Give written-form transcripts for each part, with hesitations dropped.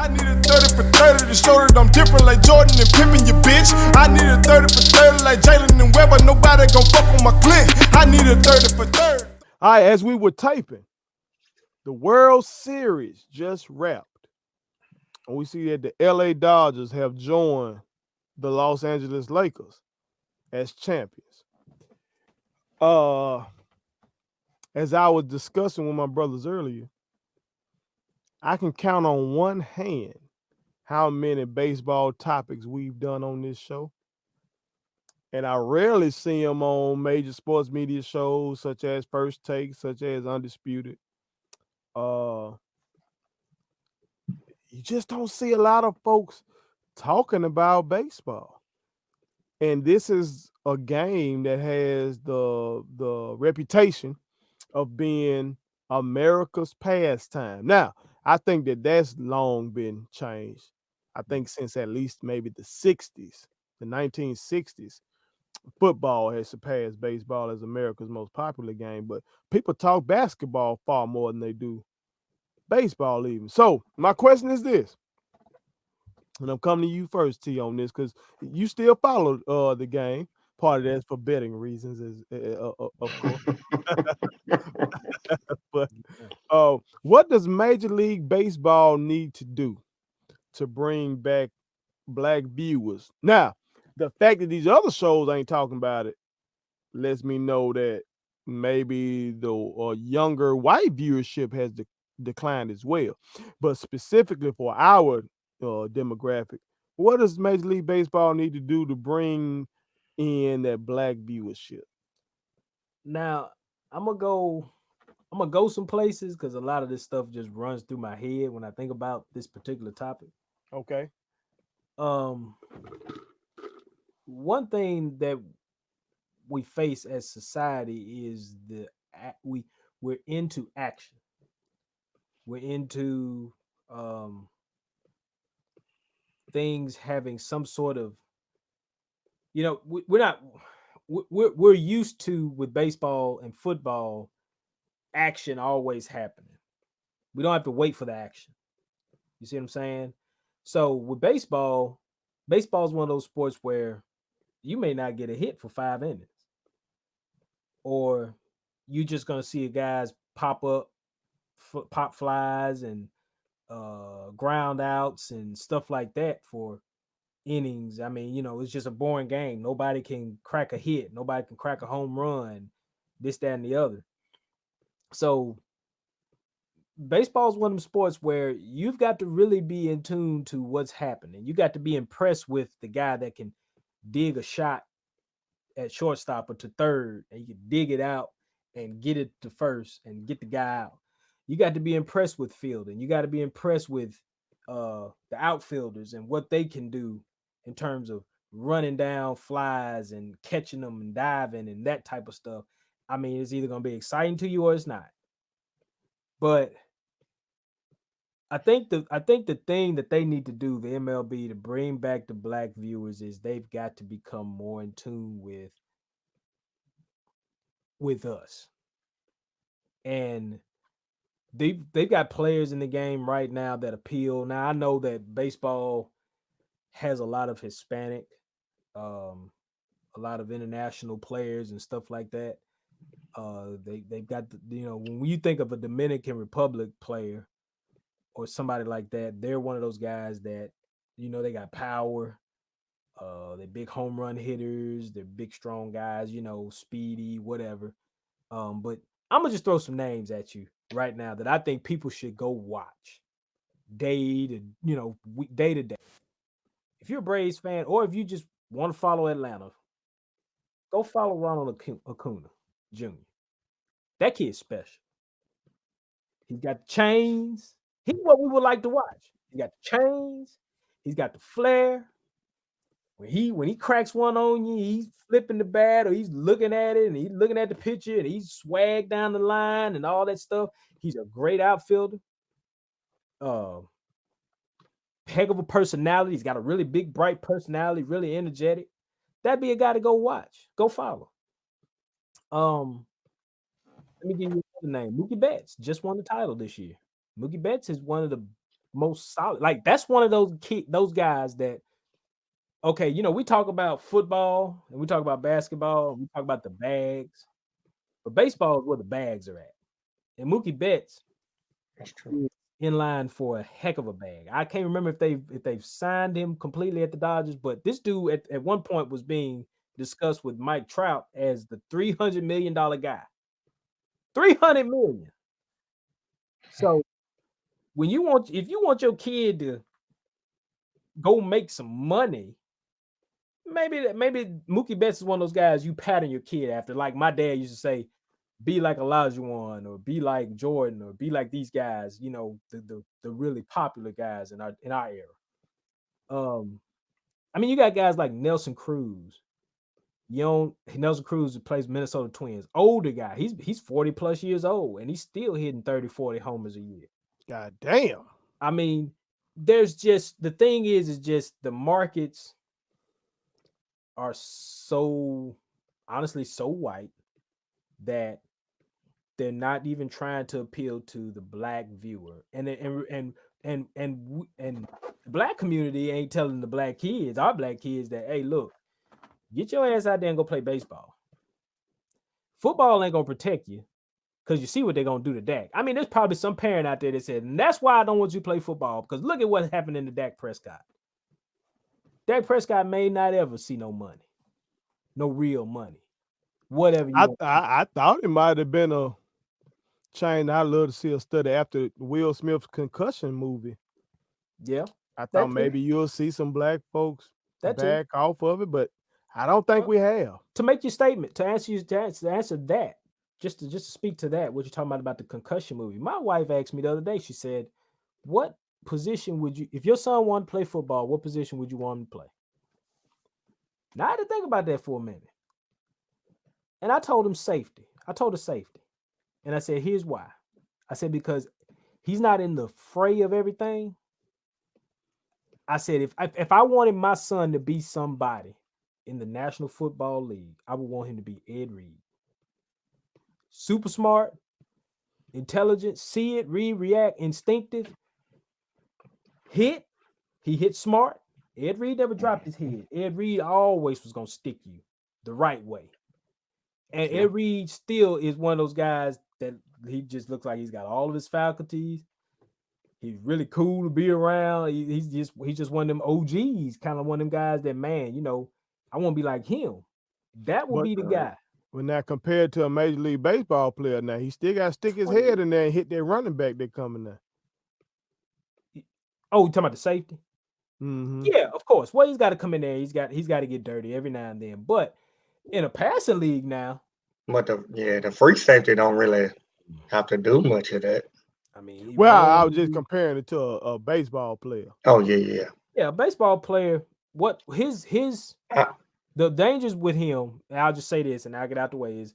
I need a 30 for 30 to show that I'm different like Jordan and Pippen, you bitch. I need a 30 for 30 like Jalen and Webber. Nobody gon' fuck on my click. I need a 30 for 30. All right, as we were typing, the World Series just wrapped. And we see that the LA Dodgers have joined the Los Angeles Lakers as champions. As I was discussing with my brothers earlier, I can count on one hand how many baseball topics we've done on this show. And I rarely see them on major sports media shows such as First Take, such as Undisputed. You just don't see a lot of folks talking about baseball. And this is a game that has the reputation of being America's pastime. Now, I think that that's long been changed. I think since at least maybe the 60s, the 1960s, football has surpassed baseball as America's most popular game. But people talk basketball far more than they do baseball even. So my question is this, and I'm coming to you first, T, on this, because you still follow the game. Part of that's for betting reasons, of course. But what does Major League Baseball need to do to bring back black viewers? Now, the fact that these other shows ain't talking about it lets me know that maybe the younger white viewership has declined as well. But specifically for our demographic, what does Major League Baseball need to do to bring in that black viewership? Now, I'm gonna go some places because a lot of this stuff just runs through my head when I think about this particular topic. Okay. One thing that we face as society is we're into action. We're into things having some sort of, we're used to, with baseball and football, action always happening. We don't have to wait for the action. You see what I'm saying? So with baseball is one of those sports where you may not get a hit for 5 innings, or you just gonna see guys pop flies and ground outs and stuff like that for innings. I mean, it's just a boring game. Nobody can crack a hit. Nobody can crack a home run. This, that, and the other. So baseball is one of them sports where you've got to really be in tune to what's happening. You got to be impressed with the guy that can dig a shot at shortstop or to third, and you can dig it out and get it to first and get the guy out. You got to be impressed with fielding. You got to be impressed with the outfielders and what they can do in terms of running down flies and catching them and diving and that type of stuff. I mean, it's either going to be exciting to you or it's not. But I think the thing that they need to do, the MLB, to bring back the black viewers, is they've got to become more in tune with us. And they've got players in the game right now that appeal. Now, I know that baseball has a lot of Hispanic, a lot of international players and stuff like that. They've got when you think of a Dominican Republic player or somebody like that, they're one of those guys that, they got power. They're big home run hitters. They're big, strong guys, speedy, whatever. But I'm going to just throw some names at you right now that I think people should go watch day to day. If you're a Braves fan, or if you just want to follow Atlanta, go follow Ronald Acuna Jr. That kid's special. He's got the chains. He's what we would like to watch. He got the chains. He's got the flair. When he cracks one on you, he's flipping the bat, or he's looking at it, and he's looking at the pitcher, and he's swag down the line and all that stuff. He's a great outfielder. Heck of a personality. He's got a really big, bright personality, really energetic. That'd be a guy to go watch, go follow. Let me give you another name. Mookie Betts just won the title this year. Mookie Betts is one of the most solid. Like that's one of those guys that okay, we talk about football and we talk about basketball, and we talk about the bags, but baseball is where the bags are at. And Mookie Betts That's true. is in line for a heck of a bag. I can't remember if they've signed him completely at the Dodgers, but this dude at one point was being discussed with Mike Trout as the $300 million guy. $300 million. So if you want your kid to go make some money, maybe Mookie Betts is one of those guys you pattern your kid after. Like my dad used to say, be like Olajuwon or be like Jordan or be like these guys, the really popular guys in our era. I mean, you got guys like Nelson Cruz. Nelson Cruz who plays Minnesota Twins, older guy. He's 40 plus years old and he's still hitting 30, 40 homers a year. God damn. I mean, there's just the thing is just the markets are so honestly so white that they're not even trying to appeal to the black viewer. And the black community ain't telling the black kids, our black kids, that hey, look, get your ass out there and go play baseball. Football ain't gonna protect you because you see what they're gonna do to Dak. I mean, there's probably some parent out there that said, and that's why I don't want you to play football, because look at what happened to Dak Prescott. Dak Prescott may not ever see no money, no real money, whatever. I thought it might have been a chain. I'd love to see a study after Will Smith's concussion movie. Yeah, I thought maybe you'll see some black folks back off of it, but I don't think we have. To make your statement, to answer that, just to speak to that, what you're talking about the concussion movie. My wife asked me the other day, she said, what position would you, if your son wanted to play football, what position would you want him to play? Now I had to think about that for a minute. And I told him safety. I told her safety. And I said, here's why. I said, because he's not in the fray of everything. I said, if I wanted my son to be somebody in the National Football League, I would want him to be Ed Reed. Super smart, intelligent, see it, read, react, instinctive. He hit smart. Ed Reed never dropped his head. Ed Reed always was going to stick you the right way. And Ed Reed still is one of those guys that he just looks like he's got all of his faculties. He's really cool to be around. He's just one of them OGs, kind of one of them guys that, man, I want to be like him. That would be the guy. When now compared to a Major League Baseball player, now he still got to stick his head in there and hit that running back that coming there. Oh, you talking about the safety? Mm-hmm. Yeah, of course. Well, he's got to come in there. He's got to get dirty every now and then. But in a passing league now, but the free safety don't really have to do much of that. I mean, well, I was just comparing it to a baseball player. Oh yeah. Yeah, a baseball player. What the dangers with him, and I'll just say this and I'll get out the way, is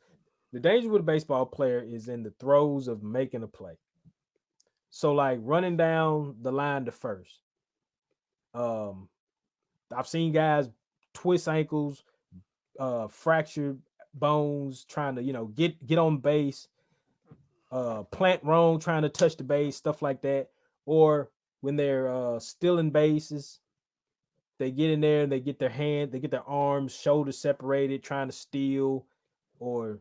the danger with a baseball player is in the throes of making a play. So like running down the line to first. I've seen guys twist ankles, fracture bones, trying to, get on base, plant wrong, trying to touch the base, stuff like that. Or when they're stealing bases, they get in there and they get their arms, shoulders separated, trying to steal, or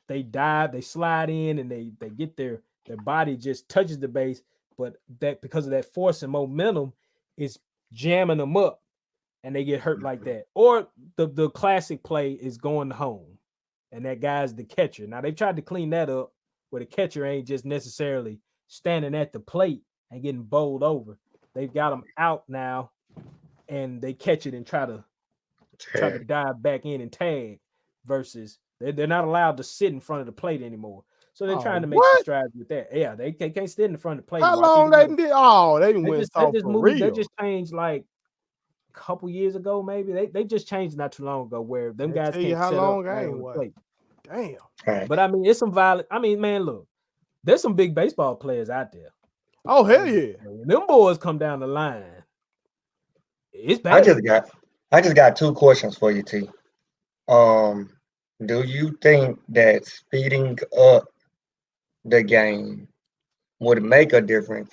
they dive, they slide in and they get their body just touches the base, but that because of that force and momentum is jamming them up and they get hurt like that. Or the classic play is going home and that guy's the catcher. Now they've tried to clean that up where the catcher ain't just necessarily standing at the plate and getting bowled over. They've got them out now and they catch it and try to dive back in and tag, versus they're not allowed to sit in front of the plate anymore. So they're trying to make some strides with that. Yeah, they can't sit in front of the plate. How long they did? Oh, they went off for real. They just changed like a couple years ago, maybe. They just changed not too long ago where them guys can't how set long up I on the plate. Damn. Right. But I mean, it's some violent. I mean, man, look, there's some big baseball players out there. Oh hell yeah! When them boys come down the line, it's bad. I just got two questions for you, T. Do you think that speeding up the game would make a difference?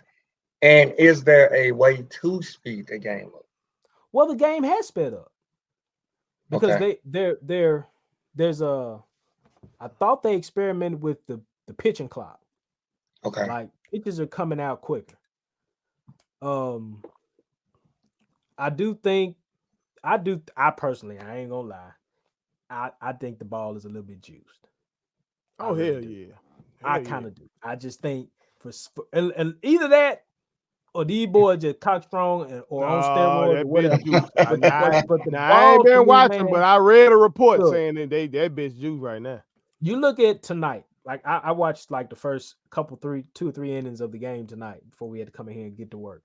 And is there a way to speed the game up? Well, the game has sped up because Okay. there's a. I thought they experimented with the pitching clock. Okay. Like pitches are coming out quicker. Um, I do think I personally, I ain't gonna lie. I think the ball is a little bit juiced. Oh, really hell do. yeah. I Hell kind yeah. of do. I just think and either that or these boys just cock strong or on Oh, steroids or that whatever. bitch juice. But the I ain't ball to been me, watching, man. but I read a report Look, saying that that bitch juice right now. you look at tonight. Like I watched like the first two or three innings of the game tonight before we had to come in here and get to work.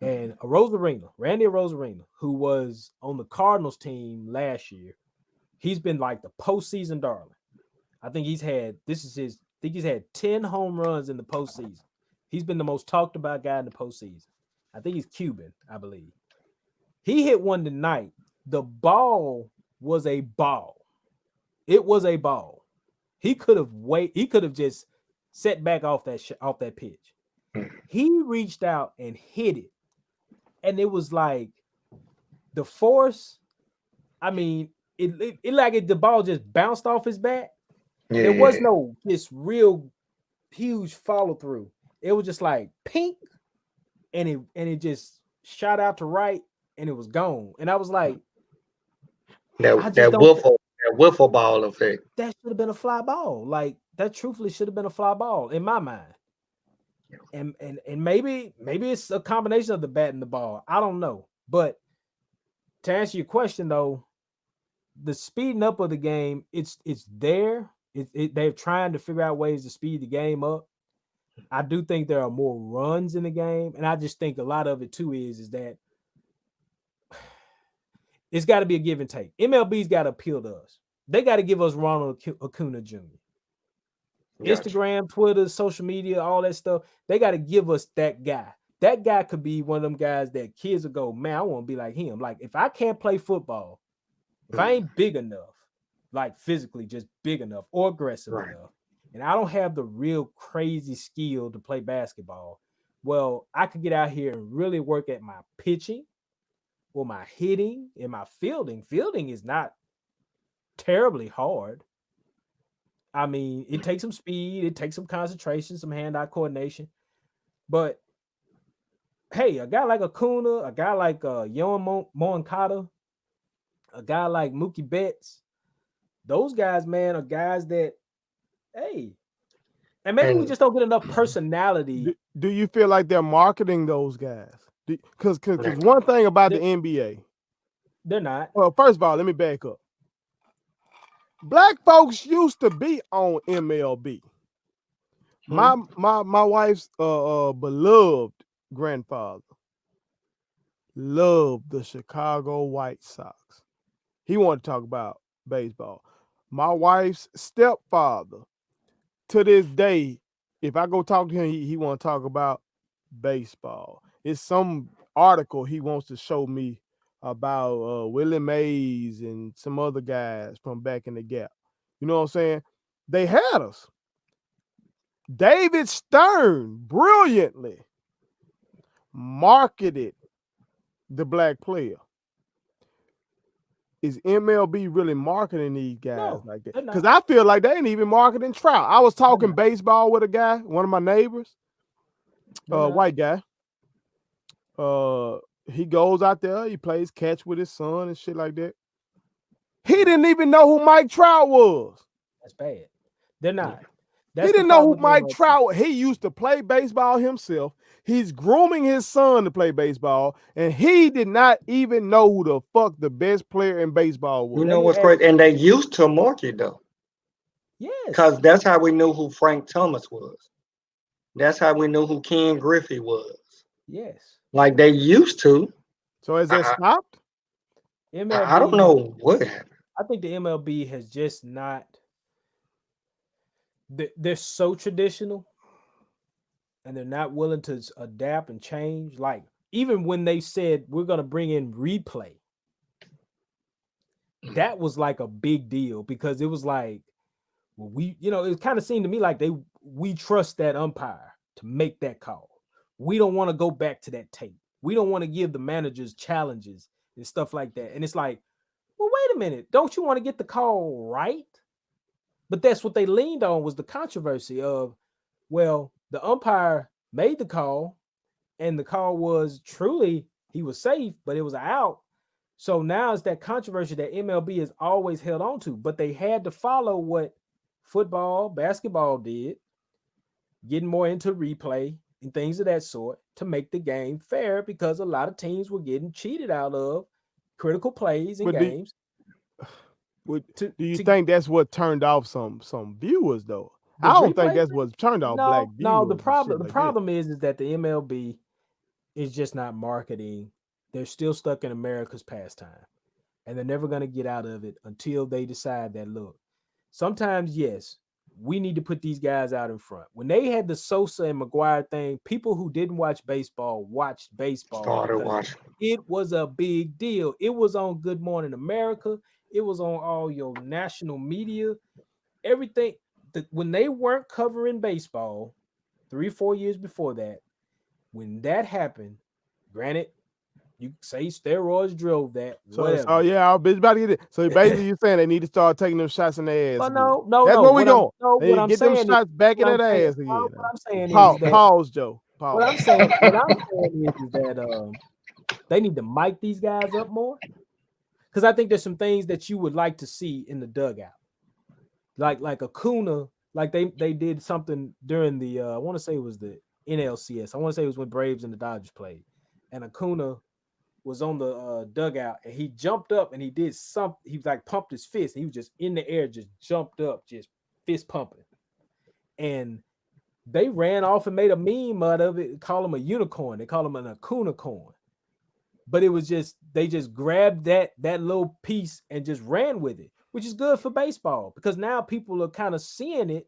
And Randy Arozarena, who was on the Cardinals team last year, he's been like the postseason darling. I think he's had 10 home runs in the postseason. He's been the most talked about guy in the postseason. I think he's Cuban, I believe. He hit one tonight. The ball was a ball. It was a ball. He could have just set back off that pitch. He reached out and hit it. And it was like the force. I mean, the ball just bounced off his bat. Yeah. There was no just real huge follow through. It was just like pink, and it just shot out to right, and it was gone. And I was like, I just don't. That wiffle ball effect. That should have been a fly ball. Like that, truthfully, should have been a fly ball in my mind. And maybe it's a combination of the bat and the ball. I don't know. But to answer your question though, the speeding up of the game, it's there. They're trying to figure out ways to speed the game up. I do think there are more runs in the game, and I just think a lot of it too is that it's got to be a give and take. MLB's got to appeal to us. They got to give us Ronald Acuna Jr. Gotcha. Instagram, Twitter, social media, all that stuff. They got to give us that guy. That guy could be one of them guys that kids will go, man, I want to be like him. Like if I can't play football, if I ain't big enough, like physically just big enough or aggressive enough, and I don't have the real crazy skill to play basketball, well, I could get out here and really work at my pitching or my hitting and my fielding. Fielding is not terribly hard. I mean, it takes some speed, it takes some concentration, some hand-eye coordination. But hey, a guy like Acuna, a guy like Yoan Moncada, a guy like Mookie Betts, those guys, man, are guys that, hey, and maybe we just don't get enough personality. Do you feel like they're marketing those guys? Because one thing about the NBA, they're not. Well, first of all, let me back up. Black folks used to be on MLB. My wife's beloved grandfather loved the Chicago White Sox. He wanted to talk about baseball. My wife's stepfather, to this day, if I go talk to him, he want to talk about baseball. It's some article he wants to show me about Willie Mays and some other guys from back in the Gap. You know what I'm saying? They had us. David Stern brilliantly marketed the black player. Is MLB really marketing these guys like that? Because I feel like they ain't even marketing Trout. I was talking baseball with a guy, one of my neighbors, white guy. He goes out there, he plays catch with his son and shit like that. He didn't even know who Mike Trout was. That's bad. They're not. He didn't know who Mike Trout was. He used to play baseball himself. He's grooming his son to play baseball, and he did not even know who the fuck the best player in baseball was. You know what's great? And they used to market though. Yes. Because that's how we knew who Frank Thomas was. That's how we knew who Ken Griffey was. Yes. Like they used to. So has that stopped? MLB, I don't know what happened. I think the MLB has just not. They're so traditional, and they're not willing to adapt and change. Like even when they said we're going to bring in replay, that was like a big deal because it was like, well, it kind of seemed to me like we trust that umpire. to make that call. We don't want to go back to that tape. We don't want to give the managers challenges and stuff like that. And it's like, well, wait a minute. Don't you want to get the call right? But that's what they leaned on, was the controversy of, well, the umpire made the call and the call was truly, he was safe, but it was an out. So now it's that controversy that MLB has always held on to, but they had to follow what football, basketball did, getting more into replay and things of that sort to make the game fair, because a lot of teams were getting cheated out of critical plays in games. Do you think that's what turned off some viewers though? I don't think that's what turned off black viewers. No, the problem is that the MLB is just not marketing. They're still stuck in America's pastime, and they're never going to get out of it until they decide that, look, sometimes, yes, we need to put these guys out in front. When they had the Sosa and McGuire thing, people who didn't watch baseball watched baseball. Started watching. It was a big deal. It was on Good Morning America. It was on all your national media. Everything. When they weren't covering baseball 3-4 years before that, when that happened, granted, you say steroids drove that. Whatever. Oh yeah, our bitch about to get it. So basically, you're saying they need to start taking them shots in their ass. But no, that's where we going. What I'm get saying them shots back in that ass again. What I'm saying is pause, Joe. Pause. What I'm saying is that they need to mic these guys up more, because I think there's some things that you would like to see in the dugout, like Acuna, like they did something during the I want to say it was the NLCS. I want to say it was when Braves and the Dodgers played, and Acuna was on the dugout and he jumped up and he did something. He was like pumped his fist. And he was just in the air, just jumped up, just fist pumping. And they ran off and made a meme out of it, call him a unicorn. They call him an Acuna corn. But it was just, they just grabbed that little piece and just ran with it, which is good for baseball, because now people are kind of seeing it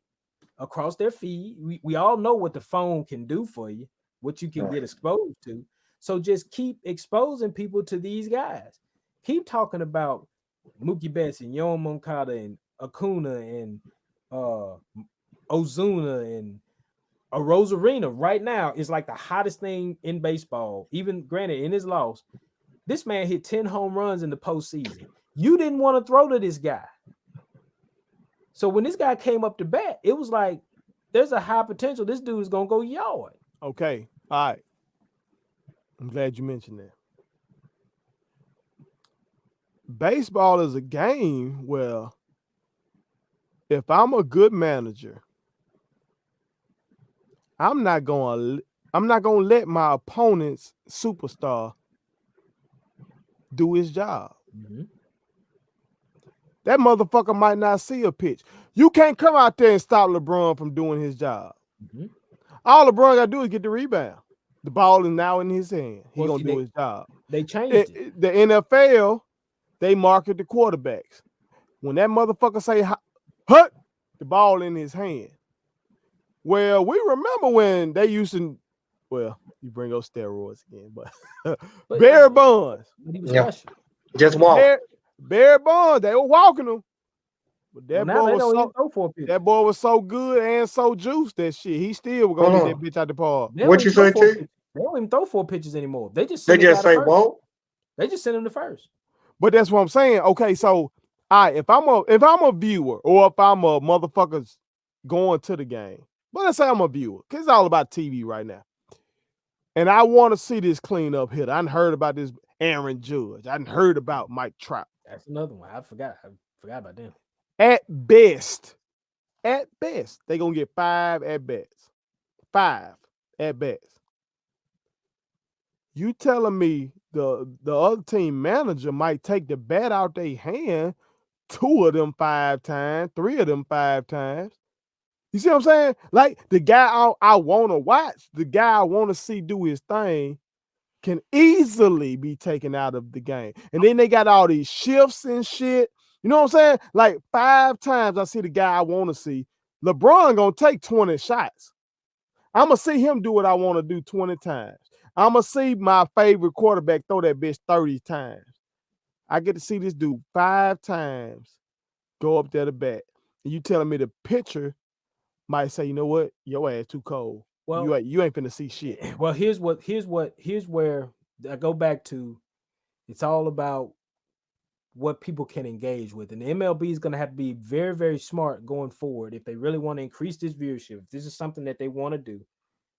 across their feed. We all know what the phone can do for you, what you can get exposed to. So just keep exposing people to these guys. Keep talking about Mookie Betts and Yoan Moncada and Acuna and Ozuna and Rosarina. Right now is like the hottest thing in baseball. Even granted, in his loss, this man hit 10 home runs in the postseason. You didn't want to throw to this guy. So when this guy came up to bat, it was like, there's a high potential. This dude is going to go yard. Okay. All right. I'm glad you mentioned that. Baseball is a game where if I'm a good manager, I'm not gonna let my opponent's superstar do his job. Mm-hmm. That motherfucker might not see a pitch. You can't come out there and stop LeBron from doing his job. Mm-hmm. All LeBron got to do is get the rebound. The ball is now in his hand. He's going to do his job. They changed it. The NFL, they market the quarterbacks. When that motherfucker say, hut, the ball in his hand. Well, we remember when they used to, well, you bring up steroids again, but Barry Bonds. But he was special. Just walk. Barry Bonds, they were walking him. But that boy was so good and so juiced that shit. He still was gonna get that bitch out the park. What you say, T? They don't even throw 4 pitches anymore. They just say walk. They just send him to first. But that's what I'm saying. Okay, so if I'm a viewer, or if I'm a motherfucker going to the game, but let's say I'm a viewer, because it's all about TV right now, and I want to see this cleanup hitter. I heard about this Aaron Judge. I heard about Mike Trout. That's another one. I forgot about them. At best, they're going to get 5 at-bats. 5 at-bats. You telling me the other team manager might take the bat out their hand 2 of them 5 times, 3 of them 5 times. You see what I'm saying? Like, the guy I want to watch, the guy I want to see do his thing can easily be taken out of the game. And then they got all these shifts and shit. You know what I'm saying? Like 5 times I see the guy I want to see. LeBron gonna take 20 shots. I'm gonna see him do what I want to do 20 times. I'm gonna see my favorite quarterback throw that bitch 30 times. I get to see this dude 5 times go up there to bat. And you telling me the pitcher might say, you know what? Your ass too cold. Well, you ain't finna see shit. well, here's where I go back to. It's all about what people can engage with, and the MLB is going to have to be very, very smart going forward if they really want to increase this viewership. If this is something that they want to do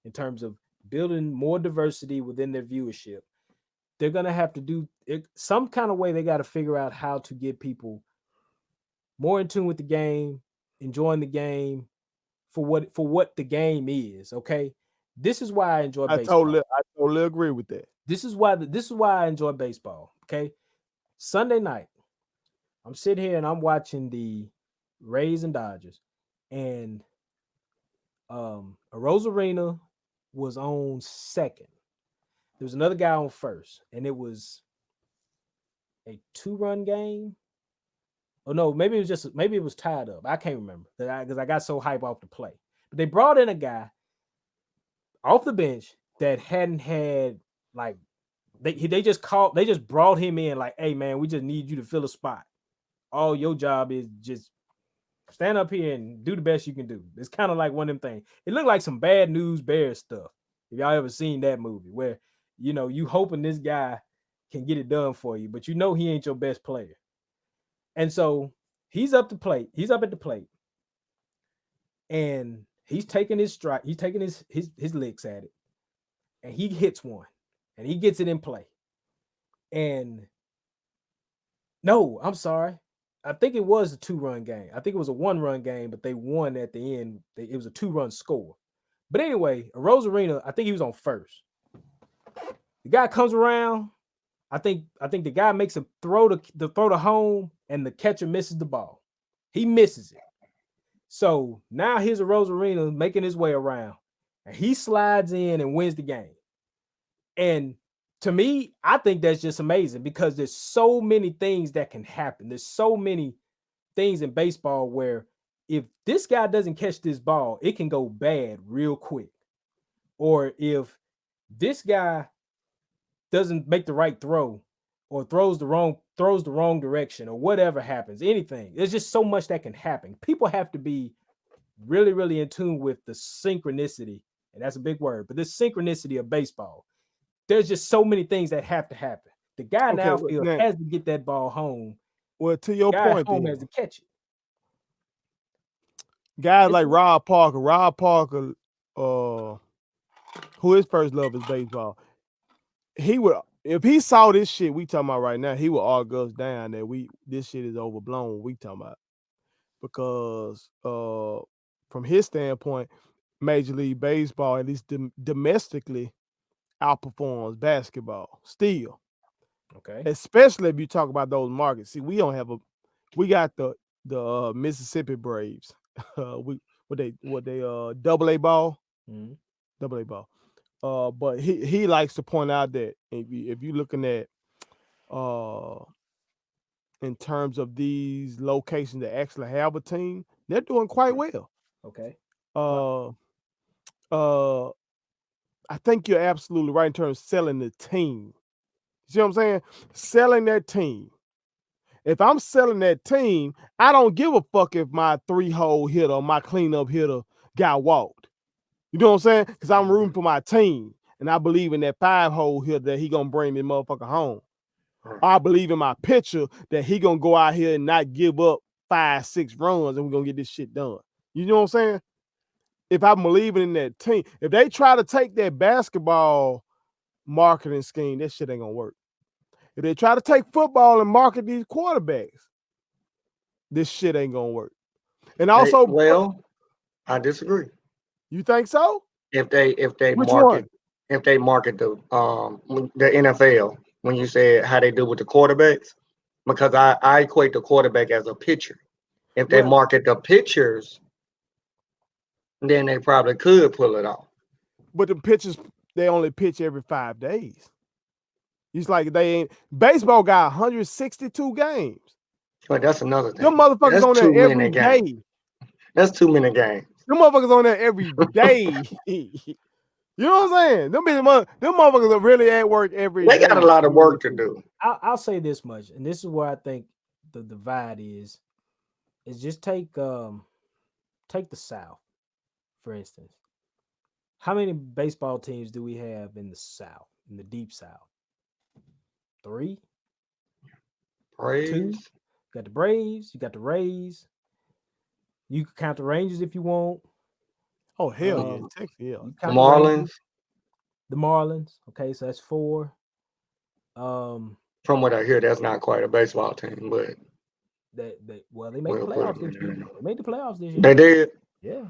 in terms of building more diversity within their viewership, they're going to have to do it some kind of way. They got to figure out how to get people more in tune with the game, enjoying the game for what the game is. Okay, this is why I enjoy baseball. I totally agree with that. This is why I enjoy baseball. Okay, Sunday night, I'm sitting here and I'm watching the Rays and Dodgers, and Arozarena was on second. There was another guy on first, and it was a 2-run game. Oh no, maybe it was tied up. I can't remember because I got so hype off the play. But they brought in a guy off the bench that hadn't had like they just brought him in like, hey man, we just need you to fill a spot. All your job is just stand up here and do the best you can do. It's kind of like one of them things. It looked like some Bad News Bears stuff. If y'all ever seen that movie where you hoping this guy can get it done for you, but he ain't your best player. And so he's up at the plate, and he's taking his strike, he's taking his licks at it, and he hits one, and he gets it in play. And no, I'm sorry. I think it was a 2-run game. I think it was a 1-run game, but they won at the end. It was a 2-run score. But anyway, Arozarena, I think he was on first. The guy comes around. I think the guy makes a throw to home, and the catcher misses the ball. He misses it. So now here's Arozarena making his way around, and he slides in and wins the game. And to me, I think that's just amazing because there's so many things that can happen. There's so many things in baseball where if this guy doesn't catch this ball, it can go bad real quick. Or if this guy doesn't make the right throw or throws the wrong direction or whatever happens, anything. There's just so much that can happen. People have to be really, really in tune with the synchronicity, and that's a big word, but this synchronicity of baseball. There's just so many things that have to happen. The guy in the outfield has to get that ball home. Well, to your point, home has to catch it. Guys like Rob Parker, who his first love is baseball. He would, if he saw this shit we talking about right now, he would argue us down that this shit is overblown. We talking about because from his standpoint, Major League Baseball, at least domestically, outperforms basketball still. Okay. Especially if you talk about those markets. See, we got the Mississippi Braves. They AA ball. Mm-hmm. AA ball. But he likes to point out that if you're looking at in terms of these locations that actually have a team, they're doing quite well. Okay. I think you're absolutely right in terms of selling the team. You see what I'm saying? Selling that team. If I'm selling that team, I don't give a fuck if my 3-hole hitter or my cleanup hitter got walked. You know what I'm saying? Because I'm rooting for my team. And I believe in that 5-hole hitter that he gonna bring me motherfucker home. I believe in my pitcher that he gonna go out here and not give up 5-6 runs and we're gonna get this shit done. You know what I'm saying? If I'm believing in that team, if they try to take that basketball marketing scheme, that shit ain't gonna work. If they try to take football and market these quarterbacks, this shit ain't gonna work. And also, I disagree. You think so? If they market the NFL, when you said how they do with the quarterbacks, because I equate the quarterback as a pitcher. If they market the pitchers, then they probably could pull it off. But the pitchers, they only pitch every 5 days. It's like they ain't. Baseball got 162 games. But that's another thing. Them motherfuckers on there every day. That's too many games. Them motherfuckers on there every day. You know what I'm saying? Them motherfuckers are really at work every day. They got a lot of work to do. I'll say this much, and this is where I think the divide is just take the South, for instance. How many baseball teams do we have in the South, in the deep South? 3? 2? Braves. You got the Braves. You got the Rays. You can count the Rangers if you want. Oh hell yeah, Texas, yeah. You The count Marlins. The Marlins. Okay, so that's 4. From what I hear, that's not quite a baseball team, but They made we'll the put playoffs them this in year. there. They made the playoffs this year. They did. Yeah.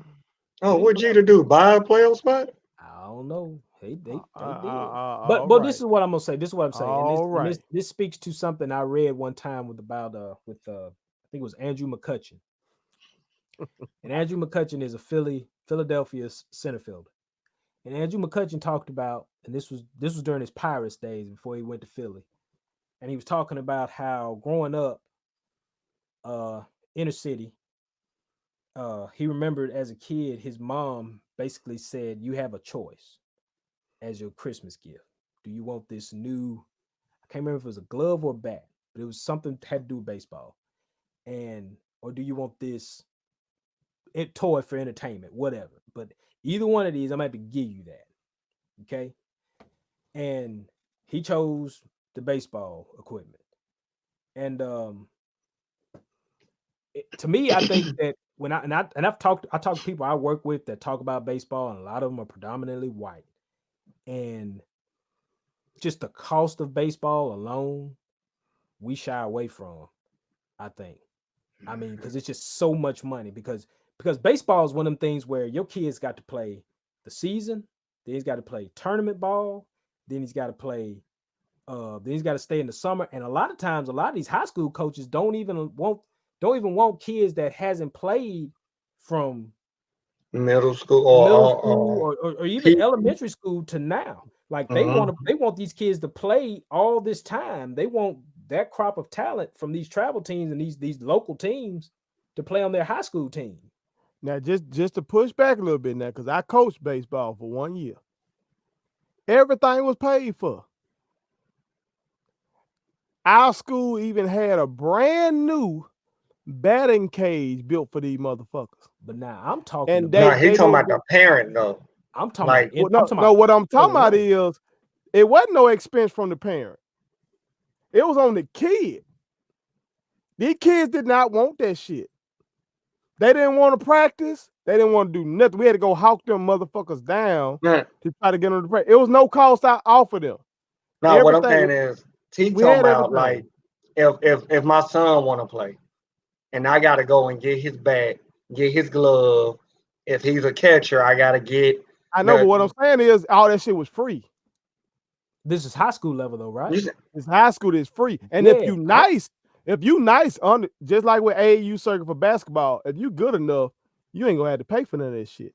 Oh, what Jeter do? Buy a playoff spot? I don't know. They did. All But right. this is what I'm gonna say. This is what I'm saying. All And right. this speaks to something I read one time with I think it was Andrew McCutchen. And Andrew McCutchen is a Philadelphia center fielder. And Andrew McCutchen talked about, and this was during his Pirates days before he went to Philly. And he was talking about how growing up, inner city, he remembered as a kid, his mom basically said, "You have a choice as your Christmas gift. Do you want this new?" I can't remember if it was a glove or a bat, but it was something that had to do with baseball. Or do you want this toy for entertainment, whatever. But either one of these, I'm going to have to give you that. Okay. And he chose the baseball equipment. And to me, I think that when I've talked to people I work with that talk about baseball, and a lot of them are predominantly white. And just the cost of baseball alone, we shy away from, I think. I mean, because it's just so much money. Because baseball is one of them things where your kids got to play the season, then he's got to play tournament ball, then he's got to play, then he's got to stay in the summer. And a lot of times, a lot of these high school coaches don't even want kids that hasn't played from Middle school or even elementary school to now. Like they want these kids to play all this time. They want that crop of talent from these travel teams and these local teams to play on their high school team. Now, just to push back a little bit now, because I coached baseball for 1 year. Everything was paid for. Our school even had a brand new batting cage built for these motherfuckers. But now I'm talking. And he's talking about the parent though. I'm talking about. What I'm talking about is it wasn't no expense from the parent. It was on the kid. These kids did not want that shit. They didn't want to practice. They didn't want to do nothing. We had to go hawk them motherfuckers down to try to get them to practice. It was no cost off of them. No, what I'm saying is, he talking about like if my son want to play, and I got to go and get his bat, get his glove. If he's a catcher, I got to get. I know, but what I'm saying is all that shit was free. This is high school level though, right? It's high school is free. And if you nice on just like with AAU circuit for basketball, if you good enough, you ain't gonna have to pay for none of that shit.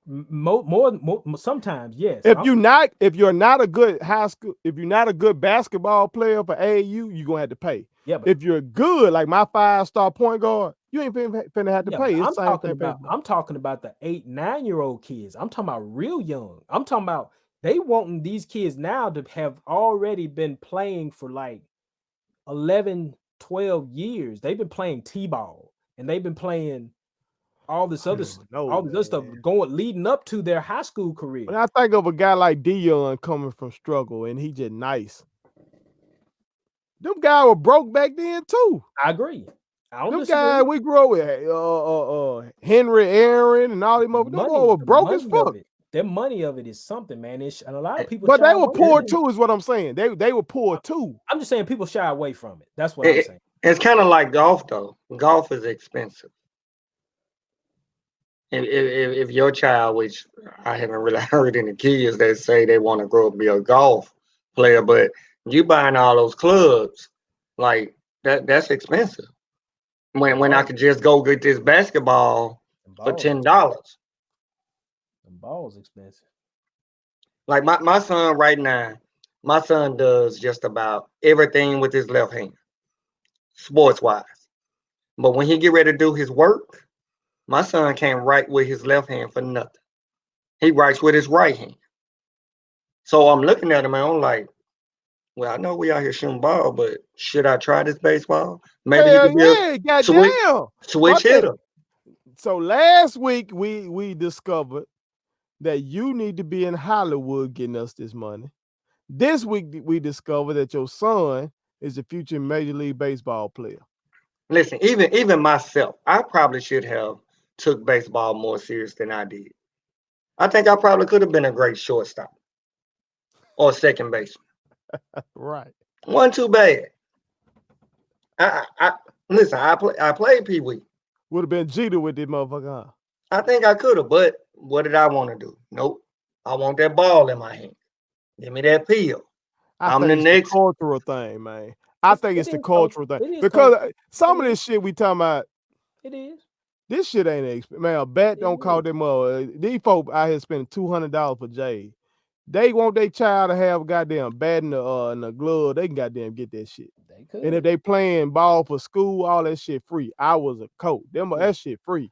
More sometimes, yes. If you're not a good high school, if you're not a good basketball player for AAU, you're gonna have to pay. Yeah, if you're good, like my 5-star point guard, you ain't finna have to pay. I'm talking about the 8-9-year-old kids. I'm talking about real young. I'm talking about they wanting these kids now to have already been playing for like 11, 12 years. They've been playing T-ball and they've been playing all this other stuff leading up to their high school career. When I think of a guy like Dion coming from struggle and he just nice. Them guys were broke back then too. I agree. Them guys we grew up with Henry Aaron and all them were broke as fuck. Their money of it is something, man. And a lot of people, but they were poor too, is what I'm saying. They were poor too. I'm just saying people shy away from it. That's what I'm saying. It's kind of like golf though. Golf is expensive. If your child, which I haven't really heard any kids that say they want to grow up to be a golf player, but you buying all those clubs, like that's expensive. When I could just go get this basketball for $10. The ball's expensive. Like my son right now, my son does just about everything with his left hand, sports wise. But when he get ready to do his work, my son can't write with his left hand for nothing. He writes with his right hand. So I'm looking at him and I'm like, well, I know we out here shooting ball, but should I try this baseball? Maybe he could be switch hitter. So last week we discovered that you need to be in Hollywood getting us this money. This week we discovered that your son is the future Major League Baseball player. Listen, even myself, I probably should have took baseball more serious than I did. I think I probably could have been a great shortstop or second baseman. Right. Wasn't too bad. I listen. I played Pee Wee. Would have been Jeter with this motherfucker. Huh? I think I could have, but what did I want to do? Nope. I want that ball in my hand. Give me that pill. I think it's the cultural thing, man. I think it's the cultural thing. Because some of this shit we talking about, it is. This shit ain't expensive. Man, a bat don't call them up. These folks out here spending $200 for Jade. They want their child to have a goddamn bat in the glove. They can goddamn get that shit. They could. And if they playing ball for school, all that shit free. I was a coach. That shit free.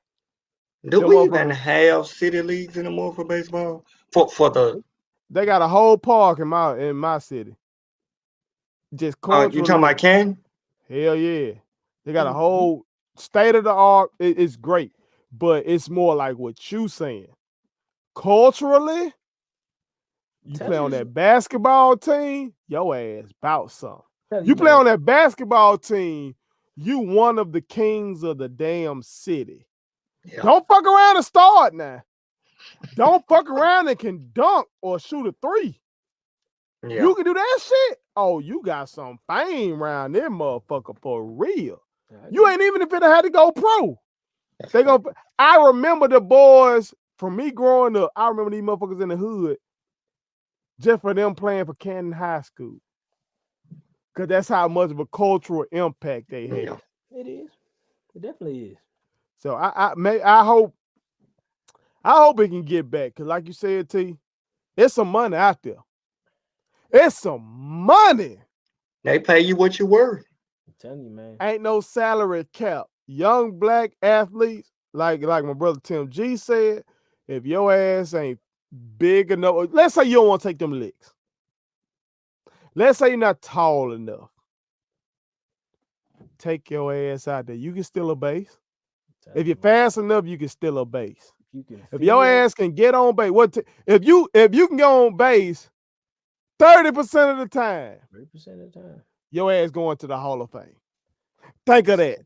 Do we even have city leagues anymore for baseball? For the They got a whole park in my city. Just cultural. You talking about Canton? Hell yeah. They got a whole state of the art. It's great. But it's more like what you saying. Culturally, you play on that basketball team, your ass bout something. You play on that basketball team, you one of the kings of the damn city. Yeah. Don't fuck around and start now. Don't fuck around and can dunk or shoot a three. Yeah. You can do that shit. Oh, you got some fame around there, motherfucker, for real. You ain't even if it had to go pro. I remember the boys from me growing up. I remember these motherfuckers in the hood just for them playing for Canton High School. Because that's how much of a cultural impact they had. Yeah. It is. It definitely is. So I hope it can get back. Because like you said, T, it's some money out there. It's some money. They pay you what you're worth. I'm telling you, man. Ain't no salary cap. Young black athletes, like my brother Tim G said, if your ass ain't big enough, let's say you don't want to take them licks. Let's say you're not tall enough. Take your ass out there. You can steal a base. If you're fast enough, you can steal a base. If your ass can get on base, if you can go on base 30% of the time, 30% of the time, your ass going to the Hall of Fame. Think of that.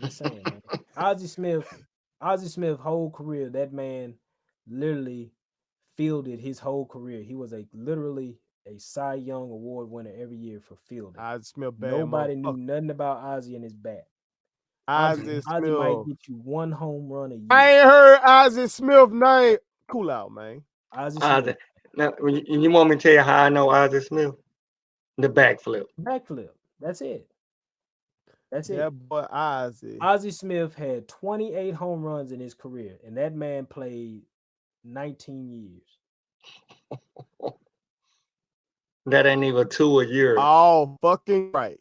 I'm saying, man. Ozzie Smith, whole career, that man literally fielded his whole career. He was literally a Cy Young Award winner every year for fielding. Ozzie Smith, nobody knew nothing about Ozzie and his bat. Ozzie might get you one home run a year. I ain't heard Ozzie Smith name. Cool out, man. Ozzie Smith. Now, you want me to tell you how I know Ozzie Smith? The backflip. Backflip. That's it. That boy Ozzie. Ozzie Smith had 28 home runs in his career, and that man played 19 years. That ain't even 2 a year. Oh, fucking right.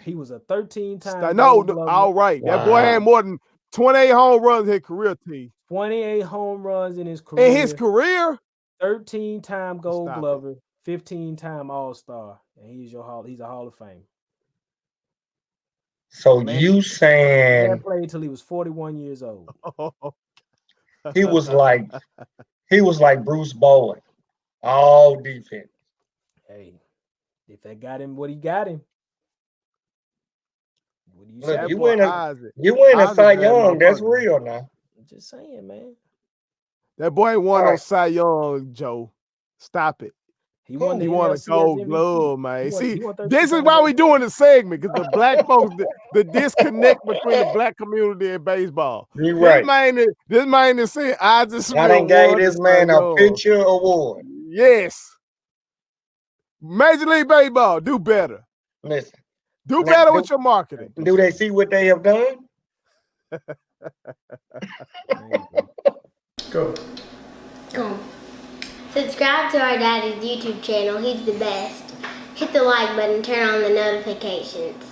He was a 13-time. All right. Wow. That boy had more than 28 home runs in his career, T. 28 home runs in his career. In his career? 13-time Gold Glover, 15-time All-Star, and he's a Hall of Fame. So you saying he played till he was 41 years old. He was like Bruce Bowen, all defense. Hey, if that got him what he got him. What do you say? Look, you win a Cy Young, that's real now. I'm just saying, man. That boy ain't won on Cy Young, Joe. Stop it. He won a Gold Glove, man. See, this is why we doing the segment, because the black folks, the disconnect between the black community and baseball. You're right. This man is saying, I just I done gave this man a picture award. Yes. Major League Baseball, do better. Listen. Do better with your marketing. Do they see what they have done? Go. Subscribe to our daddy's YouTube channel. He's the best. Hit the like button, turn on the notifications.